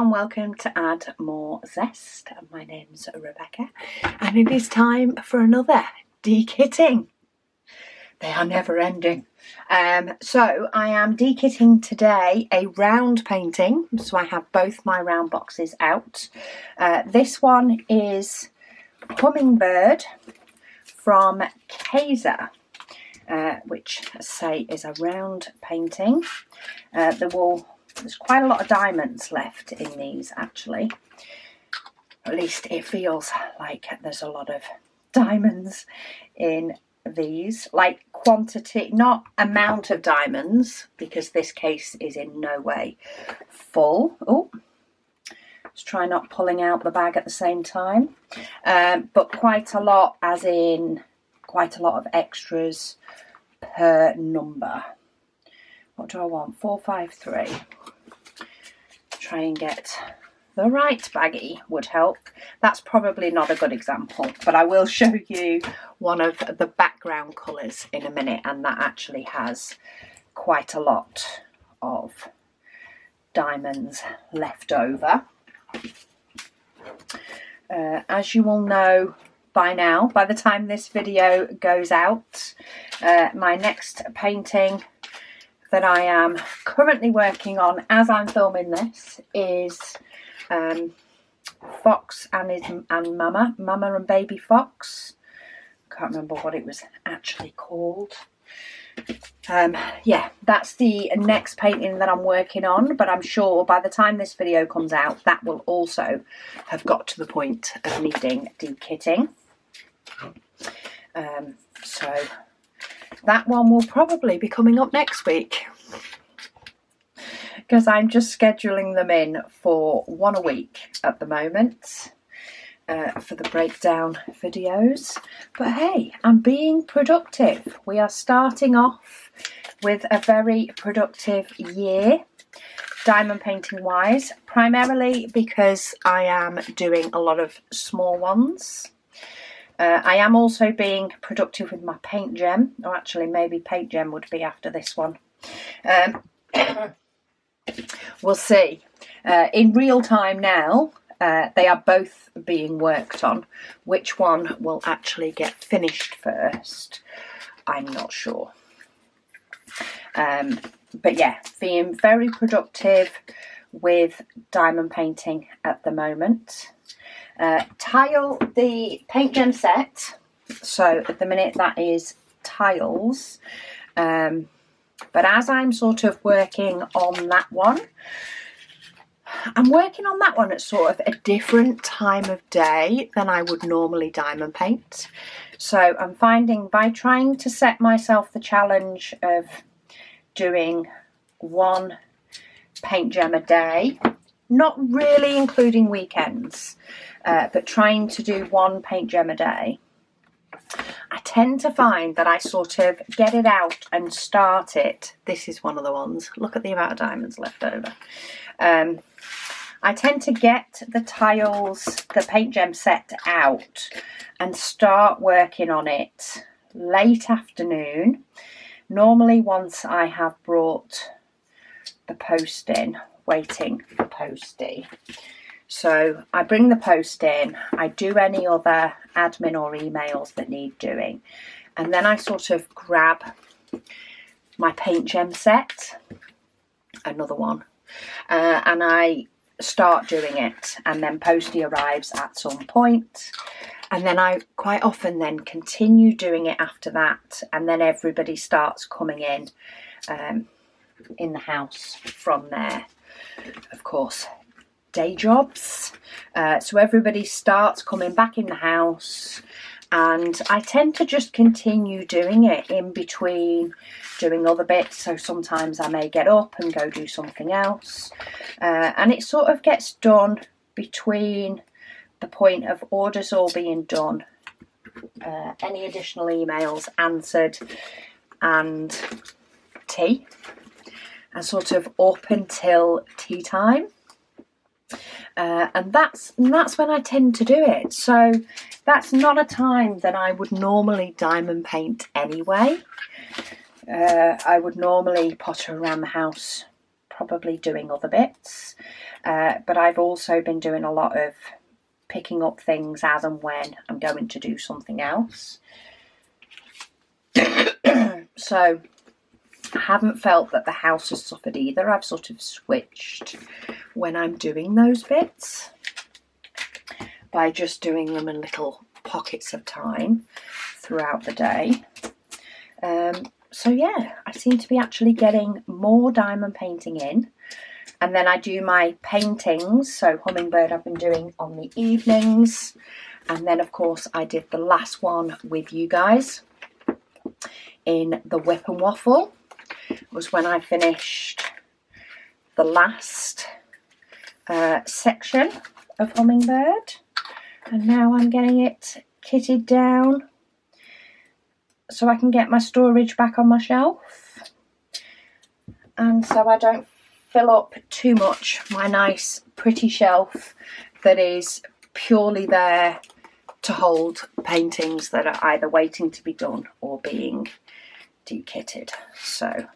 and welcome to Add More Zest. My name's Rebecca and it is time for another dekitting. They are never ending. So I am dekitting today a round painting. So I have both my round boxes out. This one is Hummingbird from Kaiser, which I say is a round painting. There's quite a lot of diamonds left in these actually. At least it feels like there's a lot of diamonds in these, like quantity, not amount of diamonds, because this case is in no way full. Oh, let's try not pulling out the bag at the same time. But quite a lot, as in quite a lot of extras per number. What do I want? 453. Try and get the right baggie would help. That's probably not a good example, but I will show you one of the background colours in a minute, and that actually has quite a lot of diamonds left over. As you all know by now, by the time this video goes out, my next painting that I am currently working on as I'm filming this is Fox and Mama and Baby Fox. Can't remember what it was actually called. Yeah, that's the next painting that I'm working on, but I'm sure by the time this video comes out that will also have got to the point of needing dekitting. So that one will probably be coming up next week, because I'm just scheduling them in for one a week at the moment for the breakdown videos. But hey, I'm being productive. We are starting off with a very productive year, diamond painting wise, primarily because I am doing a lot of small ones. I am also being productive with my paint gem, or actually maybe paint gem would be after this one. We'll see. In real time now, they are both being worked on. Which one will actually get finished first, I'm not sure. But yeah, being very productive with diamond painting at the moment. Tile the paint gem set, so at the minute that is tiles, but as I'm sort of working on that one, I'm working on that one at sort of a different time of day than I would normally diamond paint. So I'm finding by trying to set myself the challenge of doing one paint gem a day, not really including weekends, but trying to do one paint gem a day, I tend to find that I sort of get it out and start it. This is one of the ones. Look at the amount of diamonds left over. I tend to get the tiles, the paint gem set out and start working on it late afternoon. Normally once I have brought the post in, waiting for postie. So I bring the post in, I do any other admin or emails that need doing, and then I sort of grab my paint gem set, another one, and I start doing it, and then postie arrives at some point, and then I quite often then continue doing it after that, and then everybody starts coming in the house from there. Of course, day jobs, so everybody starts coming back in the house, and I tend to just continue doing it in between doing other bits. So sometimes I may get up and go do something else, and it sort of gets done between the point of orders all being done, any additional emails answered, and tea, and sort of up until tea time. And that's when I tend to do it. So that's not a time that I would normally diamond paint anyway. I would normally potter around the house probably doing other bits, but I've also been doing a lot of picking up things as and when I'm going to do something else. So I haven't felt that the house has suffered either. I've sort of switched when I'm doing those bits by just doing them in little pockets of time throughout the day. So yeah, I seem to be actually getting more diamond painting in. And then I do my paintings. So Hummingbird I've been doing on the evenings. And then of course I did the last one with you guys in the Whip and Waffle. It was when I finished the last section of Hummingbird. And now I'm getting it kitted down so I can get my storage back on my shelf, and so I don't fill up too much my nice pretty shelf that is purely there to hold paintings that are either waiting to be done or being dekitted. So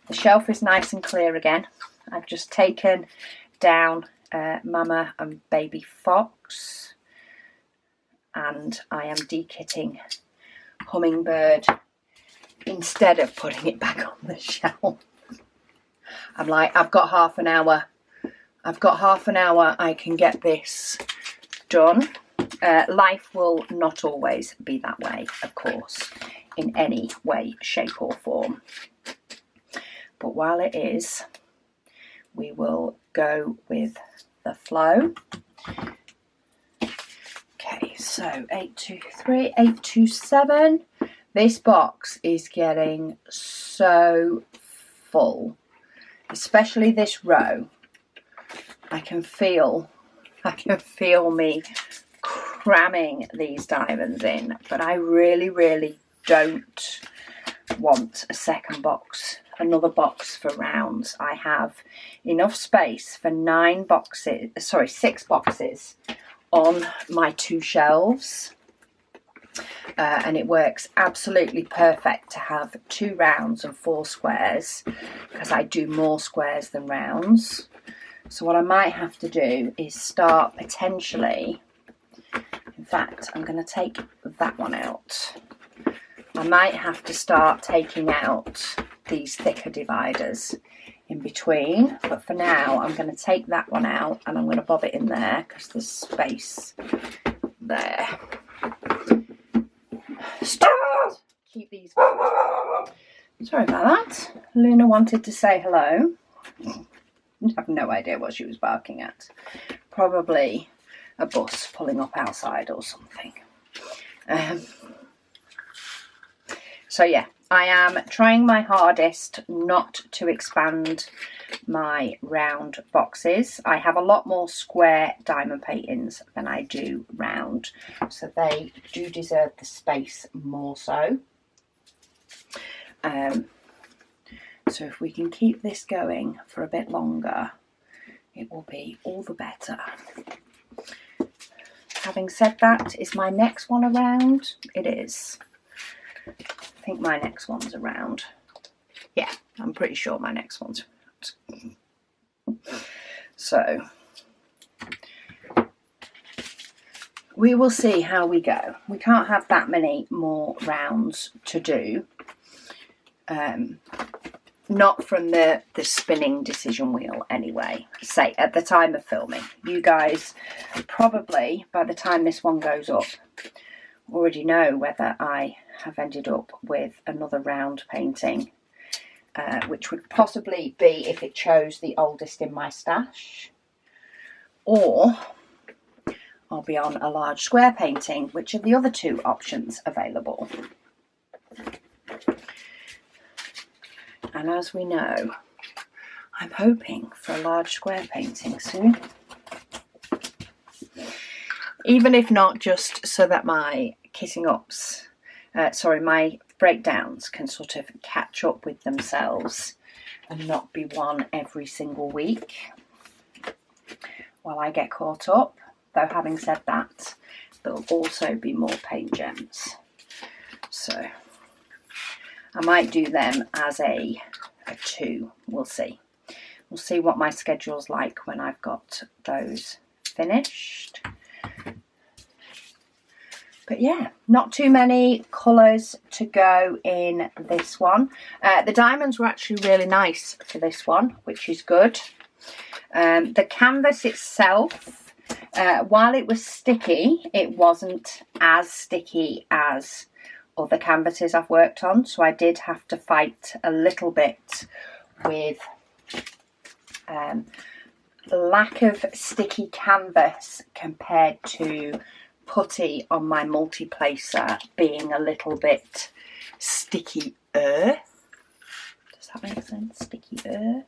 the shelf is nice and clear again. I've just taken down Mama and Baby Fox, and I am dekitting Hummingbird instead of putting it back on the shelf. I'm like, I've got half an hour. I can get this done. Life will not always be that way, of course, in any way, shape or form. But while it is, we will go with the flow. Okay, so 823, 827. This box is getting so full, especially this row. I can feel me cramming these diamonds in, but I really don't want a second box, another box for rounds. I have enough space for 6 boxes on my 2 shelves, and it works absolutely perfect to have 2 rounds and 4 squares, because I do more squares than rounds. So what I might have to do is start potentially, in fact I'm going to take that one out. I might have to start taking out these thicker dividers in between, but for now I'm going to take that one out and I'm going to bob it in there because there's space there. Stop! Keep these going. Sorry about that. Luna wanted to say hello. I have no idea what she was barking at. Probably a bus pulling up outside or something. So yeah, I am trying my hardest not to expand my round boxes. I have a lot more square diamond paintings than I do round, so they do deserve the space more so. So if we can keep this going for a bit longer, it will be all the better. Having said that, is my next one around? It is. I think my next one's around. Yeah, I'm pretty sure my next one's around. So we will see how we go. We can't have that many more rounds to do. Not from the spinning decision wheel anyway, say at the time of filming. You guys probably, by the time this one goes up, already know whether I have ended up with another round painting, which would possibly be if it chose the oldest in my stash, or I'll be on a large square painting, which are the other 2 options available. And as we know, I'm hoping for a large square painting soon. Even if not just so that my my breakdowns can sort of catch up with themselves and not be one every single week while I get caught up. Though having said that, there'll also be more paint gems. So I might do them as a 2, we'll see. we'll see what my schedule's like when I've got those finished. But yeah, not too many colours to go in this one. The diamonds were actually really nice for this one, which is good. The canvas itself, while it was sticky, it wasn't as sticky as other canvases I've worked on. So I did have to fight a little bit with lack of sticky canvas compared to putty on my multi-placer being a little bit stickier. Does that make sense? Stickier.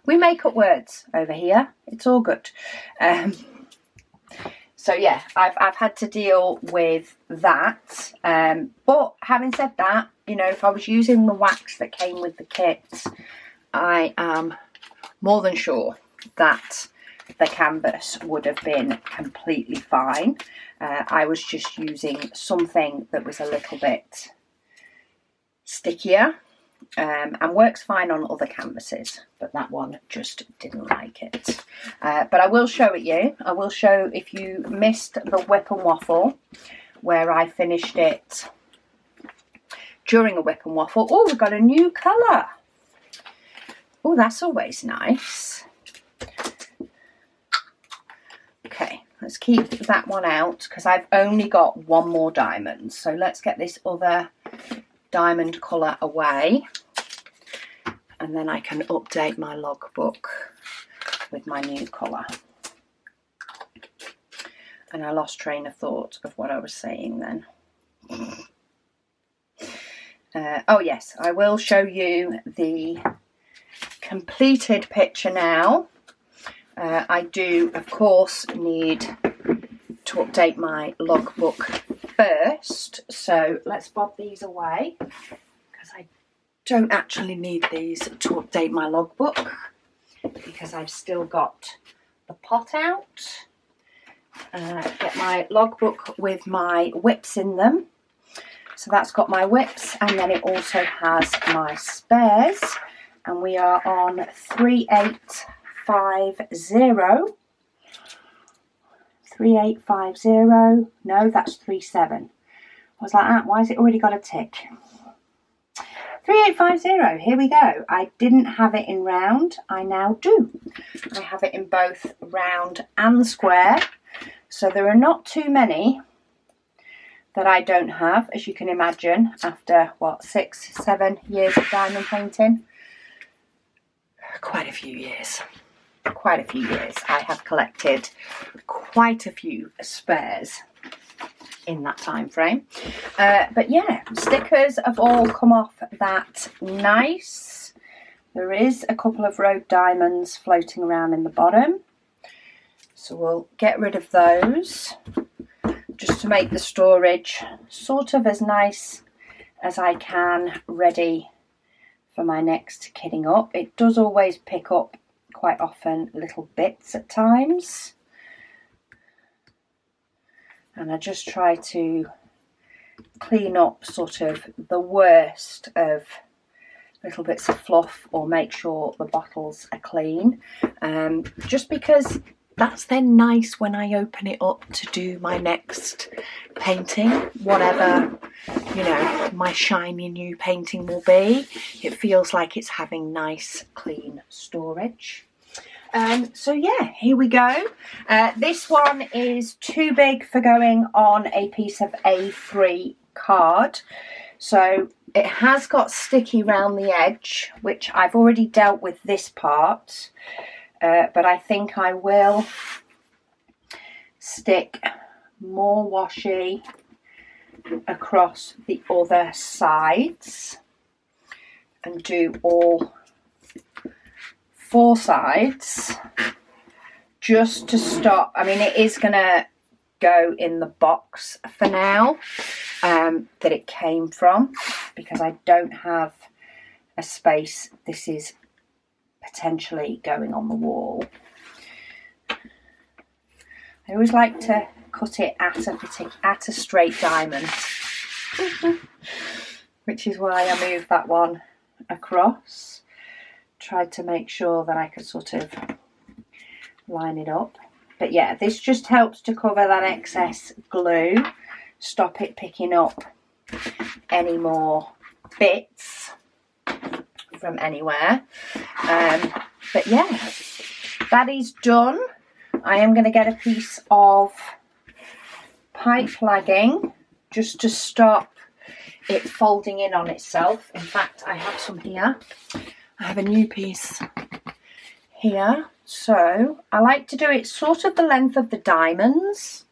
We make up words over here. It's all good. So yeah, I've had to deal with that. But having said that, you know, if I was using the wax that came with the kit, I am more than sure that the canvas would have been completely fine. I was just using something that was a little bit stickier and works fine on other canvases, but that one just didn't like it. But I will show it you. I will show, if you missed the whip and waffle where I finished it during a whip and waffle. Oh, we've got a new colour. Oh, that's always nice. Okay, let's keep that one out because I've only got one more diamond. So let's get this other diamond colour away, and then I can update my logbook with my new colour. And I lost train of thought of what I was saying then. Oh yes, I will show you the completed picture now. I do, of course, need to update my logbook first. So let's bob these away because I don't actually need these to update my logbook because I've still got the pot out. Get my logbook with my whips in them. So that's got my whips, and then it also has my spares. And we are on 3850. 3850. No, that's 37. I was like, why has it already got a tick? 3850. Here we go. I didn't have it in round. I now do. I have it in both round and square. So there are not too many that I don't have, as you can imagine, after what, 6-7 years of diamond painting. Quite a few years. Quite a few years. I have collected quite a few spares in that time frame. But yeah, stickers have all come off that nice. There is a couple of road diamonds floating around in the bottom. So we'll get rid of those just to make the storage sort of as nice as I can, ready for my next kitting up. It does always pick up quite often little bits at times, and I just try to clean up sort of the worst of little bits of fluff, or make sure the bottles are clean, just because that's then nice when I open it up to do my next painting, whatever, you know, my shiny new painting will be. It feels like it's having nice clean storage. So yeah, here we go. This one is too big for going on a piece of A3 card. So it has got sticky round the edge, which I've already dealt with this part. But I think I will stick more washi across the other sides and do all 4 sides just to stop. I mean, it is going to go in the box for now that it came from, because I don't have a space. This is potentially going on the wall. I always like to cut it at a straight diamond, which is why I moved that one across. tried to make sure that I could sort of line it up. But yeah, this just helps to cover that excess glue, stop it picking up any more bits from anywhere. But yeah, that is done. I am going to get a piece of pipe lagging just to stop it folding in on itself. In fact, I have some here. I have a new piece here. So I like to do it sort of the length of the diamonds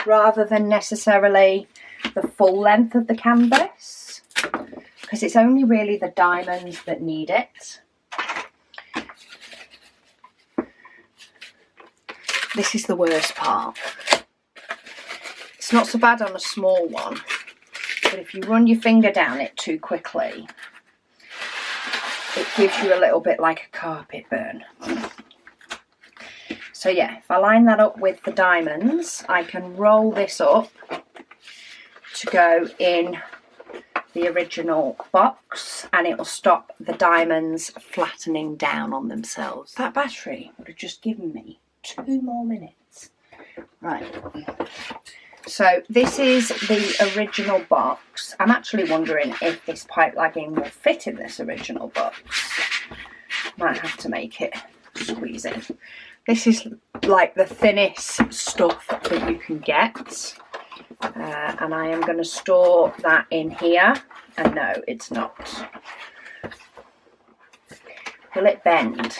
rather than necessarily the full length of the canvas, because it's only really the diamonds that need it. This is the worst part. It's not so bad on a small one, but if you run your finger down it too quickly, it gives you a little bit like a carpet burn. So yeah, if I line that up with the diamonds, I can roll this up to go in the original box, and it will stop the diamonds flattening down on themselves. That battery would have just given me 2 more minutes. Right. So this is the original box. I'm actually wondering if this pipe lagging will fit in this original box. Might have to make it squeeze in. This is like the thinnest stuff that you can get. And I am going to store that in here. And no, it's not. Will it bend?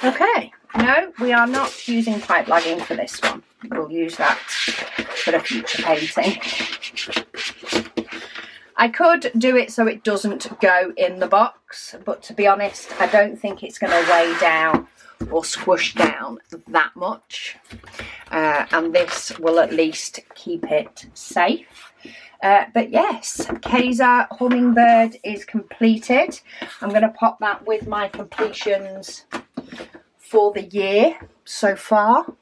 Okay. No, we are not using pipe lagging for this one. We'll use that for the future painting. I could do it so it doesn't go in the box, but to be honest, I don't think it's going to weigh down or squish down that much. And this will at least keep it safe. But yes, Kaiser Hummingbird is completed. I'm going to pop that with my completions for the year so far.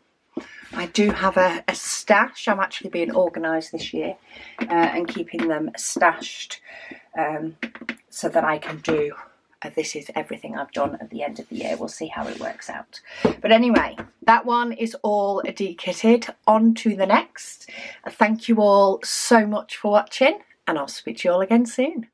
I do have a stash. I'm actually being organised this year and keeping them stashed so that I can do, this is everything I've done at the end of the year. We'll see how it works out. But anyway, that one is all dekitted. On to the next. Thank you all so much for watching, and I'll speak to you all again soon.